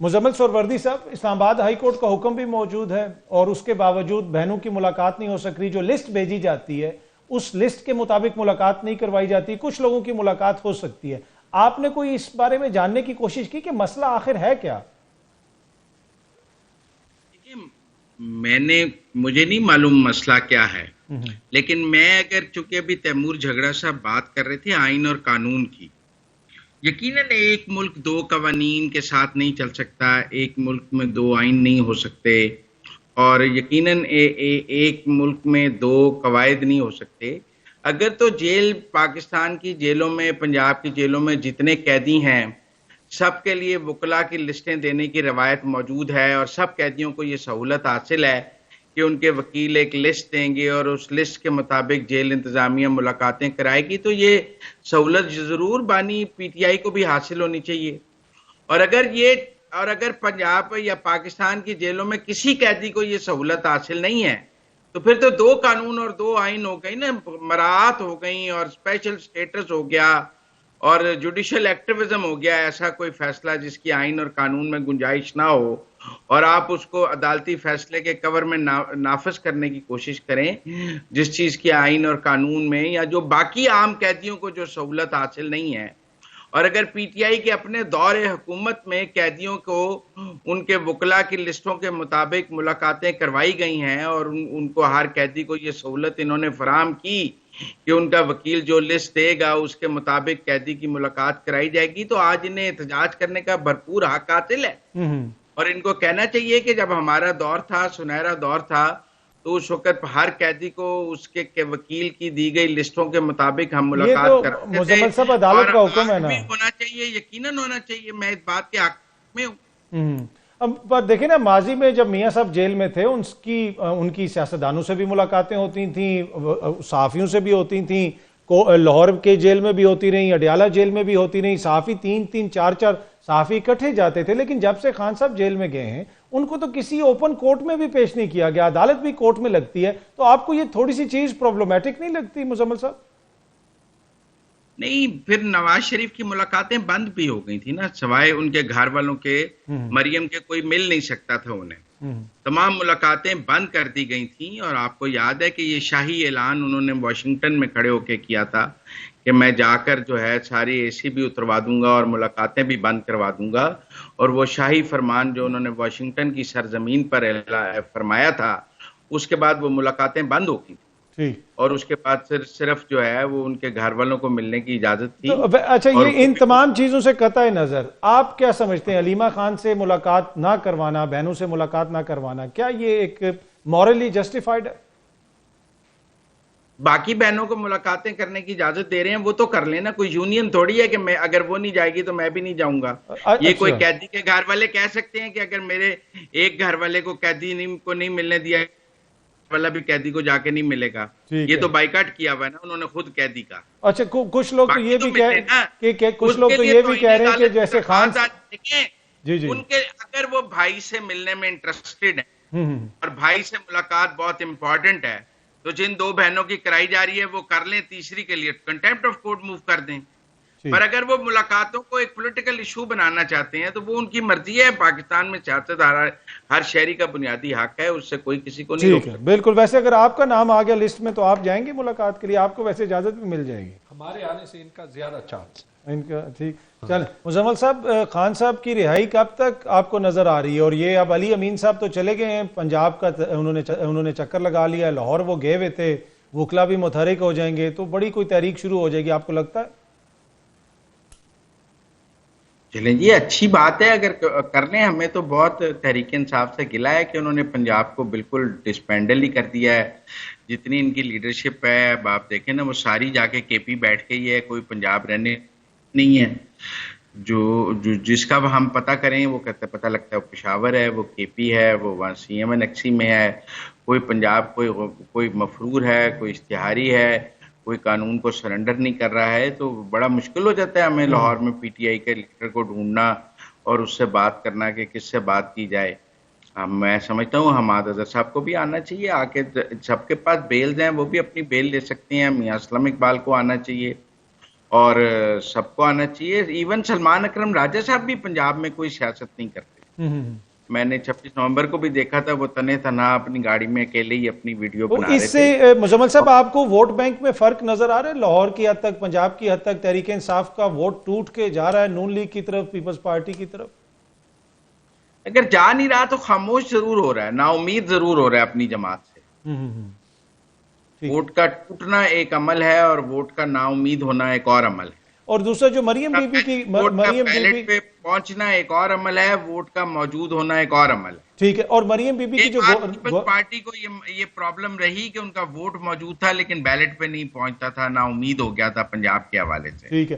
مزمل سہروردی صاحب، اسلام آباد high court کا حکم بھی موجود ہے اور اس کے باوجود بہنوں کی ملاقات نہیں ہو سک رہی. جو لسٹ بھیجی جاتی ہے اس لسٹ کے مطابق ملاقات نہیں کروائی جاتی. کچھ لوگوں کی ملاقات ہو سکتی ہے. آپ نے کوئی اس بارے میں جاننے کی کوشش کی کہ مسئلہ آخر ہے کیا؟ مجھے نہیں معلوم مسئلہ کیا ہے، لیکن میں اگر چونکہ ابھی تیمور جھگڑا صاحب بات کر رہے تھے آئین اور قانون کی، یقیناً ایک ملک دو قوانین کے ساتھ نہیں چل سکتا، ایک ملک میں دو آئین نہیں ہو سکتے، اور یقیناً ایک ملک میں دو قواعد نہیں ہو سکتے. اگر تو جیل پاکستان کی جیلوں میں، پنجاب کی جیلوں میں جتنے قیدی ہیں سب کے لیے وکلاء کی لسٹیں دینے کی روایت موجود ہے، اور سب قیدیوں کو یہ سہولت حاصل ہے کہ ان کے وکیل ایک لسٹ دیں گے اور اس لسٹ کے مطابق جیل انتظامیہ ملاقاتیں کرائے گی، تو یہ سہولت ضرور بانی پی ٹی آئی کو بھی حاصل ہونی چاہیے. اور اگر پنجاب یا پاکستان کی جیلوں میں کسی قیدی کو یہ سہولت حاصل نہیں ہے تو پھر تو دو قانون اور دو آئین ہو گئی نا، مراعات ہو گئی اور اسپیشل سٹیٹس ہو گیا اور جوڈیشل ایکٹیویزم ہو گیا. ایسا کوئی فیصلہ جس کی آئین اور قانون میں گنجائش نہ ہو اور آپ اس کو عدالتی فیصلے کے کور میں نافذ کرنے کی کوشش کریں، جس چیز کی آئین اور قانون میں یا جو باقی عام قیدیوں کو جو سہولت حاصل نہیں ہے. اور اگر پی ٹی آئی کے اپنے دور حکومت میں قیدیوں کو ان کے وکلاء کی لسٹوں کے مطابق ملاقاتیں کروائی گئی ہیں اور ان کو ہر قیدی کو یہ سہولت انہوں نے فراہم کی کہ ان کا وکیل جو لسٹ دے گا اس کے مطابق قیدی کی ملاقات کرائی جائے گی، تو آج انہیں احتجاج کرنے کا بھرپور حق حاصل ہے. اور ان کو کہنا چاہیے کہ جب ہمارا دور تھا، سنہرا دور تھا، تو اس وقت ہر قیدی کو اس کے وکیل کی دی گئی لسٹوں کے مطابق ہم ملاقات کرتے تھے. مزمل صاحب عدالت کا حکم ہے نا، ہونا چاہیے، یقیناً ہونا چاہیے. میں اس بات کے حق میں ہوں. اب دیکھیں نا، ماضی میں جب میاں صاحب جیل میں تھے ان کی سیاستدانوں سے بھی ملاقاتیں ہوتی تھیں، صحافیوں سے بھی ہوتی تھیں، لاہور کے جیل میں بھی ہوتی رہیں، اڈیالہ جیل میں بھی ہوتی رہیں. صحافی تین چار صحافی اکٹھے جاتے تھے. لیکن جب سے خان صاحب جیل میں گئے ہیں ان کو تو کسی اوپن کورٹ میں بھی پیش نہیں کیا گیا. عدالت بھی کورٹ میں لگتی ہے. تو آپ کو یہ تھوڑی سی چیز پرابلمٹک نہیں لگتی مزمل صاحب؟ نہیں، پھر نواز شریف کی ملاقاتیں بند بھی ہو گئی تھی نا، سوائے ان کے گھر والوں کے، مریم کے کوئی مل نہیں سکتا تھا انہیں. تمام ملاقاتیں بند کر دی گئی تھیں. اور آپ کو یاد ہے کہ یہ شاہی اعلان انہوں نے واشنگٹن میں کھڑے ہو کے کیا تھا کہ میں جا کر جو ہے ساری اے سی بھی اتروا دوں گا اور ملاقاتیں بھی بند کروا دوں گا. اور وہ شاہی فرمان جو انہوں نے واشنگٹن کی سرزمین پر فرمایا تھا، اس کے بعد وہ ملاقاتیں بند ہو گئی. اور اس کے بعد صرف جو ہے وہ ان کے گھر والوں کو ملنے کی اجازت تھی. اچھا، یہ ان تمام چیزوں سے قطع نظر آپ کیا سمجھتے ہیں؟ علیمہ خان سے ملاقات نہ کروانا، بہنوں سے ملاقات نہ کروانا، کیا یہ ایک مورلی جسٹیفائڈ ہے؟ باقی بہنوں کو ملاقاتیں کرنے کی اجازت دے رہے ہیں، وہ تو کر لینا. کوئی یونین تھوڑی ہے کہ میں اگر وہ نہیں جائے گی تو میں بھی نہیں جاؤں گا. یہ کوئی قیدی کے گھر والے کہہ سکتے ہیں کہ اگر میرے ایک گھر والے کو قیدی کو نہیں ملنے دیا والا بھی قیدی کو جا کے نہیں ملے گا. یہ تو بائیکاٹ کیا ہوا ہے نا انہوں نے خود قیدی کا. اچھا، کچھ لوگ تو یہ بھی کہہ رہے ہیں کہ جیسے خان ان کے اگر وہ بھائی سے ملنے میں انٹرسٹڈ ہیں اور بھائی سے ملاقات بہت امپورٹنٹ ہے، تو جن دو بہنوں کی کرائی جا رہی ہے وہ کر لیں، تیسری کے لیے کنٹیمپٹ آف کورٹ موو کر دیں. پر اگر وہ ملاقاتوں کو ایک پولیٹیکل ایشو بنانا چاہتے ہیں تو وہ ان کی مرضی ہے. پاکستان میں سیاست ہر شہری کا بنیادی حق ہے، اس سے کوئی کسی کو نہیں روک سکتا. بالکل. ویسے اگر آپ کا نام آ گیا لسٹ میں تو آپ جائیں گے ملاقات کے لیے؟ آپ کو ویسے اجازت بھی مل جائے گی؟ ہمارے آنے سے ان کا زیادہ چانس ان کا. ٹھیک. چلیں مزمل صاحب، خان صاحب کی رہائی کب تک آپ کو نظر آ رہی ہے؟ اور یہ اب علی امین صاحب تو چلے گئے ہیں پنجاب کا، انہوں نے چکر لگا لیا ہے، لاہور وہ گئے ہوئے تھے، وکلا بھی متحرک ہو جائیں گے، تو بڑی کوئی تحریک شروع ہو جائے گی آپ کو لگتا ہے؟ چلیں جی، اچھی بات ہے اگر کر لیں. ہمیں تو بہت تحریک انصاف سے گلا ہے کہ انہوں نے پنجاب کو بالکل ڈسپینڈل ہی کر دیا ہے. جتنی ان کی لیڈرشپ ہے اب آپ دیکھیں نا، وہ ساری جا کے کے پی بیٹھ گئی ہے، کوئی پنجاب رہنے نہیں ہے. جو جس کا ہم پتہ کریں وہ کہتے پتہ لگتا ہے وہ پشاور ہے، وہ کے پی ہے، وہ وہاں سی ایم این ایکسی میں ہے. کوئی پنجاب کوئی مفرور ہے، کوئی اشتہاری ہے، کوئی قانون کو سرنڈر نہیں کر رہا ہے. تو بڑا مشکل ہو جاتا ہے ہمیں لاہور میں پی ٹی آئی کے لیڈر کو ڈھونڈنا اور اس سے بات کرنا کہ کس سے بات کی جائے. میں سمجھتا ہوں حماد اظہر صاحب کو بھی آنا چاہیے. آ کے سب کے پاس بیلز ہیں، وہ بھی اپنی بیل لے سکتے ہیں. میاں اسلم اقبال کو آنا چاہیے اور سب کو آنا چاہیے. ایون سلمان اکرم راجہ صاحب بھی پنجاب میں کوئی سیاست نہیں کرتے. میں نے 26 نومبر کو بھی دیکھا تھا، وہ تنے تنہا اپنی گاڑی میں اکیلے ہی اپنی ویڈیو تو بنا رہے اس تھے۔ سے مزمل صاحب آپ کو ووٹ بینک میں فرق نظر آ رہا ہے؟ لاہور کی حد تک، پنجاب کی حد تک تحریک انصاف کا ووٹ ٹوٹ کے جا رہا ہے نون لیگ کی طرف، پیپلز پارٹی کی طرف؟ اگر جا نہیں رہا تو خاموش ضرور ہو رہا ہے، نا امید ضرور ہو رہا ہے اپنی جماعت سے۔ ووٹ کا ٹوٹنا ایک عمل ہے اور ووٹ کا نا امید ہونا ایک اور عمل ہے۔ اور دوسرا جو مریم بی بی کی، ووٹ کا مریم بی بی، بیلٹ پہ پہنچنا ایک اور عمل ہے، ووٹ کا موجود ہونا ایک اور عمل ہے۔ ٹھیک ہے، اور مریم بی بی کی ایک جو بار پیپلز پارٹی کو یہ پرابلم رہی کہ ان کا ووٹ موجود تھا لیکن بیلٹ پہ نہیں پہنچتا تھا، نا امید ہو گیا تھا پنجاب کے حوالے سے۔ ٹھیک ہے،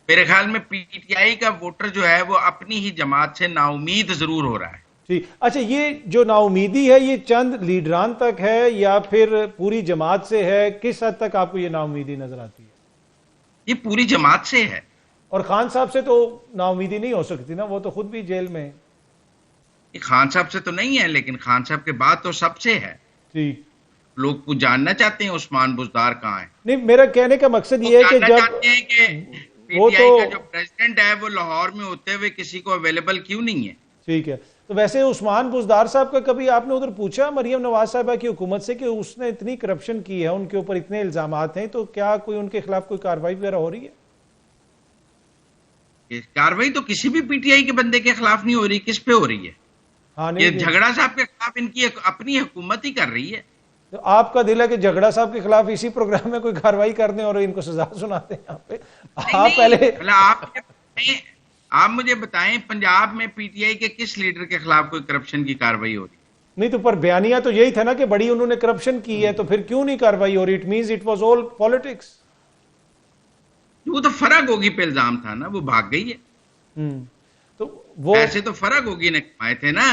میرے خیال میں پی ٹی آئی کا ووٹر جو ہے وہ اپنی ہی جماعت سے نا امید ضرور ہو رہا ہے۔ ٹھیک، اچھا یہ جو نا امیدی ہے یہ چند لیڈران تک ہے یا پھر پوری جماعت سے ہے؟ کس حد تک آپ کو یہ نا امیدی نظر آتی ہے؟ یہ پوری جماعت سے ہے۔ اور خان صاحب سے تو نا امیدی نہیں ہو سکتی نا، وہ تو خود بھی جیل میں ہیں۔ یہ خان صاحب سے تو نہیں ہے لیکن خان صاحب کے بعد تو سب سے ہے۔ ٹھیک، لوگ کو جاننا چاہتے ہیں عثمان بزدار کہاں ہے۔ نہیں میرا کہنے کا مقصد یہ ہے کہ جاننا جب چاہتے ہیں کہ پی وہ ٹی آئی تو کا جو پریزیڈنٹ ہے وہ لاہور میں ہوتے ہوئے کسی کو اویلیبل کیوں نہیں ہے؟ ٹھیک ہے، تو ویسے عثمان بزدار صاحب کا کبھی آپ نے ادھر پوچھا مریم نواز صاحبہ کی حکومت سے کہ اس نے اتنی کرپشن کی ہے، ان کے اوپر اتنے الزامات ہیں، تو کیا کوئی ان کے خلاف کوئی کارروائی وغیرہ ہو رہی ہے؟ کاروائی تو کسی بھی پی ٹی آئی کے بندے کے خلاف نہیں ہو رہی، کس پہ ہو رہی ہے؟ ہاں یہ نہیں، جھگڑا صاحب کے خلاف ان کی اپنی حکومت ہی کر رہی ہے۔ تو آپ کا دل ہے کہ جھگڑا صاحب کے خلاف اسی پروگرام میں کوئی کارروائی کر دیں اور ان کو سزا سناتے ہیں یہاں پہ؟ آپ پہلے آپ مجھے بتائیں پنجاب میں پی ٹی آئی کے کس لیڈر کے خلاف کوئی کرپشن کی کاروائی ہو رہی؟ نہیں تو پر بیانیہ تو یہی تھا نا کہ بڑی انہوں نے کرپشن کی ہے، تو پھر کیوں نہیں کارروائی ہو رہی؟ It means it was all politics. وہ تو فرق ہوگی پہ الزام تھا نا، وہ بھاگ گئی ہے۔ تو وہ ایسے تو فرق ہوگی نے کمائے تھے نا،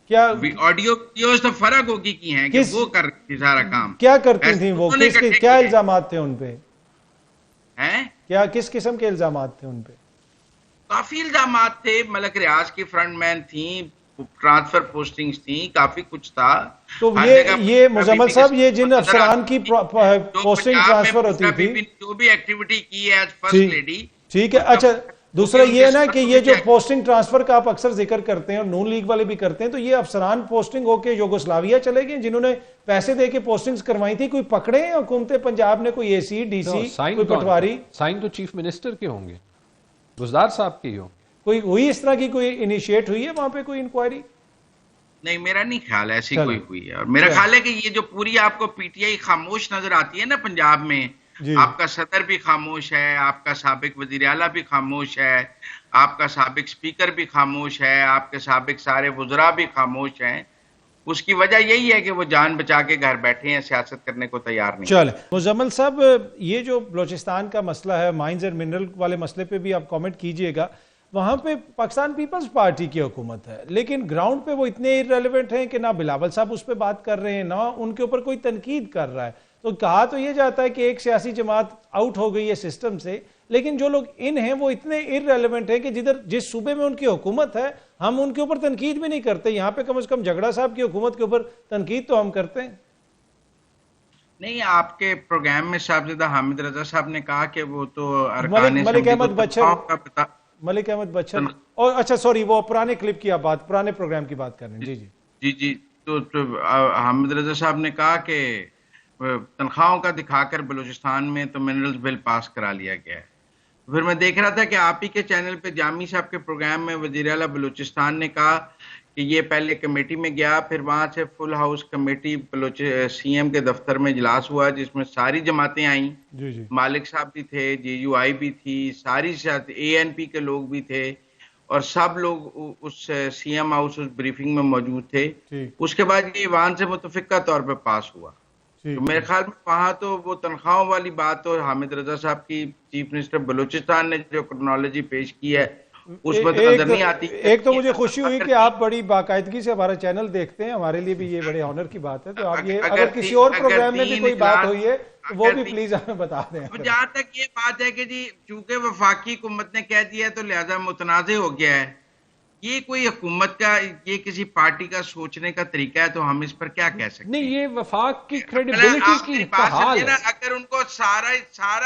کیا آڈیو ویڈیوز تو فرق ہوگی کی ہیں کہ وہ کر رہی تھی سارا کام۔ کیا کرتی تھیں وہ؟ انہوں نے کس کٹھے کیا کیے الزامات تھے ان پہ؟ ہیں؟ کیا کس قسم کے الزامات تھے ان پہ؟ کافی الزامات تھے، ملک ریاض کی فرنٹ مین تھیں، ٹرانسفر پوسٹنگز تھیں، کافی کچھ تھا۔ تو یہ مزمل صاحب یہ جن افسران کی پوسٹنگ ٹرانسفر ہوتی تھی، جو بھی ایکٹیویٹی کی ہے ایز فرسٹ لیڈی، ٹھیک ہے، اچھا دوسرا یہ ہے نا کہ یہ جو پوسٹنگ ٹرانسفر کا آپ اکثر ذکر کرتے ہیں اور نون لیگ والے بھی کرتے ہیں، تو یہ افسران پوسٹنگ ہو کے یوگوسلاویا چلے گئے جنہوں نے پیسے دے کے پوسٹنگز کروائی تھی؟ کوئی پکڑے ہیں حکومت پنجاب نے؟ کوئی اے سی ڈی سی کوئی پٹواری؟ سائن تو چیف منسٹر کے ہوں گے، بزدار صاحب کی ہوں۔ کوئی ہوئی اس طرح کی کوئی انیشیٹ ہوئی ہے وہاں پہ کوئی انکوائری؟ نہیں میرا نہیں خیال ایسی کوئی ہوئی ہے، اور میرا خیال ہے کہ یہ جو پوری آپ کو پی ٹی آئی خاموش نظر آتی ہے نا پنجاب میں، آپ کا صدر بھی خاموش ہے، آپ کا سابق وزیر اعلیٰ بھی خاموش ہے، آپ کا سابق سپیکر بھی خاموش ہے، آپ کے سابق سارے وزراء بھی خاموش ہیں، اس کی وجہ یہی ہے کہ وہ جان بچا کے گھر بیٹھے ہیں، سیاست کرنے کو تیار نہیں۔ چلیں مزمل صاحب، یہ جو بلوچستان کا مسئلہ ہے، مائنز اینڈ منرل والے مسئلے پہ بھی آپ کامنٹ کیجئے گا۔ وہاں پہ پاکستان پیپلز پارٹی کی حکومت ہے لیکن گراؤنڈ پہ وہ اتنے ریلیونٹ ہیں کہ نہ بلاول صاحب اس پہ بات کر رہے ہیں، نہ ان کے اوپر کوئی تنقید کر رہا ہے۔ تو کہا تو یہ جاتا ہے کہ ایک سیاسی جماعت آؤٹ ہو گئی ہے سسٹم سے، لیکن جو لوگ ان ہیں وہ اتنے ارریلیونٹ ہیں کہ جس صوبے میں ان کی حکومت ہے ہم ان کے اوپر تنقید بھی نہیں کرتے، یہاں پہ کم از کم جھگڑا صاحب کی حکومت کے اوپر تنقید تو ہم کرتے ہیں۔ نہیں، آپ کے پروگرام میں صاحبزادہ حامد رضا صاحب نے کہا کہ وہ تو ملک احمد بچر، ملک احمد بچر، اور اچھا سوری وہ پرانے کلپ کی آپ بات، پرانے پروگرام کی بات کر رہے ہیں۔ جی جی جی تو حامد رضا صاحب نے کہا کہ تنخواہوں کا دکھا کر بلوچستان میں تو منرلز بل پاس کرا لیا گیا ہے۔ پھر میں دیکھ رہا تھا کہ آپ ہی کے چینل پہ جامی صاحب کے پروگرام میں وزیر اعلیٰ بلوچستان نے کہا کہ یہ پہلے کمیٹی میں گیا، پھر وہاں سے فل ہاؤس کمیٹی سی ایم کے دفتر میں اجلاس ہوا جس میں ساری جماعتیں آئیں، مالک صاحب بھی تھے، جے یو آئی بھی تھی، ساری اے این پی کے لوگ بھی تھے، اور سب لوگ اس سی ایم ہاؤس اس بریفنگ میں موجود تھے۔ اس کے بعد یہ ایوان سے متفقہ طور پہ پاس ہوا۔ تو میرے خیال میں وہاں تو وہ تنخواہوں والی بات تو حامد رضا صاحب کی چیف منسٹر بلوچستان نے جو کرونالوجی پیش کی ہے اس میں تو نظر نہیں آتی۔ ایک تو مجھے خوشی ہوئی کہ آپ بڑی باقاعدگی سے ہمارا چینل دیکھتے ہیں، ہمارے لیے بھی یہ بڑے آنر کی بات ہے۔ تو آپ یہ اگر کسی اور پروگرام میں بھی کوئی بات ہوئی ہے وہ بھی پلیز ہمیں بتا دیں۔ جہاں تک یہ بات ہے کہ جی چونکہ وفاقی حکومت نے کہہ دیا تو لہذا متنازع ہو گیا ہے، یہ کوئی حکومت کا، یہ کسی پارٹی کا سوچنے کا طریقہ ہے، تو ہم اس پر کیا کہہ سکتے ہیں؟ نہیں، یہ وفاق کی کریڈیبلٹی کی حال ہے. اگر ان کو سارا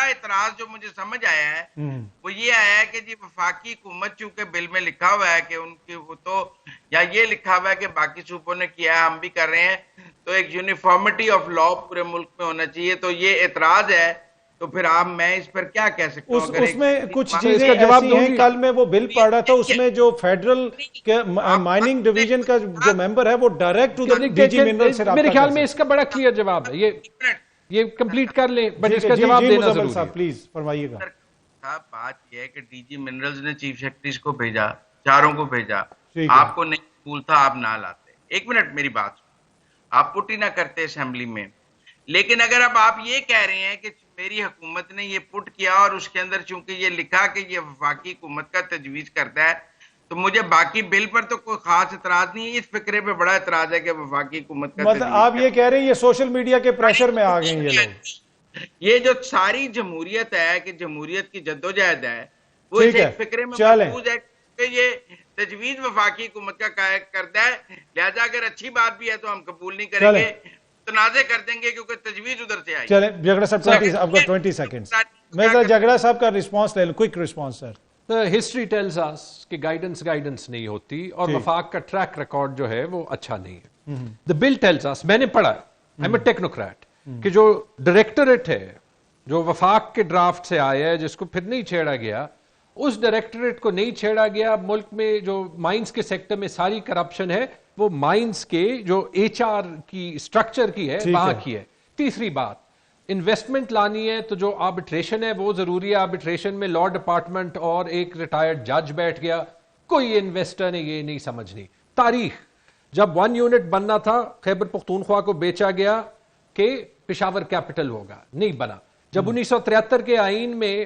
اعتراض جو مجھے سمجھ آیا ہے وہ یہ آیا ہے کہ جی وفاقی حکومت چونکہ بل میں لکھا ہوا ہے کہ ان کی وہ تو، یا یہ لکھا ہوا ہے کہ باقی صوبوں نے کیا ہے ہم بھی کر رہے ہیں، تو ایک یونیفارمٹی آف لا پورے ملک میں ہونا چاہیے، تو یہ اعتراض ہے. تو پھر آپ، میں اس پر کیا کہہ سکتا ہوں؟ اس میں کچھ چیزیں ایسی ہیں، کل میں وہ بل پڑھ رہا تھا، اس میں جو فیڈرل مائننگ ڈویژن کا جو ممبر ہے وہ direct to D G mineral سے رابطہ، میرے خیال میں اس کا بڑا کلیئر جواب ہے. یہ کمپلیٹ کر لیں، بٹ اس کا جواب دینا ضروری ہے. پلیز فرمائیے گا. بات یہ ہے کہ ڈی جی منرلز نے چیف سیکرٹریز کو بھیجا، چاروں کو بھیجا، آپ کو نہیں قبول تھا، آپ نہ لاتے. ایک منٹ میری بات، آپ پٹ ہی نہ کرتے اسمبلی میں. لیکن اگر اب آپ یہ کہہ رہے ہیں کہ میری حکومت نے یہ پٹ کیا اور اس کے اندر چونکہ یہ لکھا کہ یہ وفاقی حکومت کا تجویز کرتا ہے، تو مجھے باقی بل پر تو کوئی خاص اعتراض نہیں ہے. اس فکرے پہ بڑا اعتراض ہے کہ وفاقی حکومت کا مطلب آپ یہ کہہ رہے ہیں یہ سوشل میڈیا کے پریشر میں آ گئے ہیں یہ لوگ. یہ جو ساری جمہوریت ہے کہ جمہوریت کی جدوجہد ہے وہ اس ایک فکرے میں محفوظ ہے کہ یہ تجویز وفاقی حکومت کا کرتا ہے، لہذا اگر اچھی بات بھی ہے تو ہم قبول نہیں کریں گے، تنازع کر دیں گے کیونکہ تجویز ادھر سے آئی. چلیں جھگڑا صاحب آپ کا 20 سیکنڈز. میں ذرا جھگڑا صاحب کا رسپانس لے لوں، کوئک رسپانس سر. ہسٹری ٹیلز اس کہ گائیڈنس نہیں ہوتی، اور وفاق کا ٹریک ریکارڈ جو ہے وہ اچھا نہیں ہے. دا بل ٹیلز اس، میں نے پڑھا ہے، آئی ایم اے ٹیکنوکریٹ، کہ جو ڈائریکٹوریٹ ہے جو وفاق کے ڈرافٹ سے آیا ہے جس کو پھر نہیں چھیڑا گیا، اس ڈائریکٹوریٹ کو نہیں چھیڑا گیا. ملک میں جو مائنز کے سیکٹر میں ساری کرپشن ہے وہ مائنز کے جو ایچ آر کی سٹرکچر کی ہے وہاں کی ہے. تیسری بات، انویسٹمنٹ لانی ہے تو جو آربٹریشن ہے وہ ضروری ہے. آربٹریشن میں لا ڈپارٹمنٹ اور ایک ریٹائرڈ جج بیٹھ گیا، کوئی انویسٹر نے یہ نہیں سمجھنی. تاریخ جب 1 یونٹ بننا تھا خیبر پختونخوا کو بیچا گیا کہ پشاور کیپٹل ہوگا، نہیں بنا. جب 1973 کے آئین میں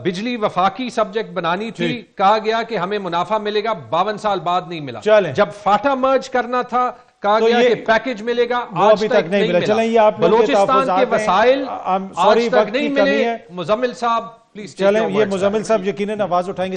بجلی وفاقی سبجیکٹ بنانی تھی، کہا گیا کہ ہمیں منافع ملے گا، 52 سال بعد نہیں ملا. جب فاٹا مرج کرنا تھا کہا گیا کہ پیکج ملے گا، آج تک نہیں ملا. بلوچستان کے وسائل آج تک نہیں ملے. مزمل صاحب پلیز. چلیں یہ مزمل صاحب یقیناً آواز اٹھائیں گے.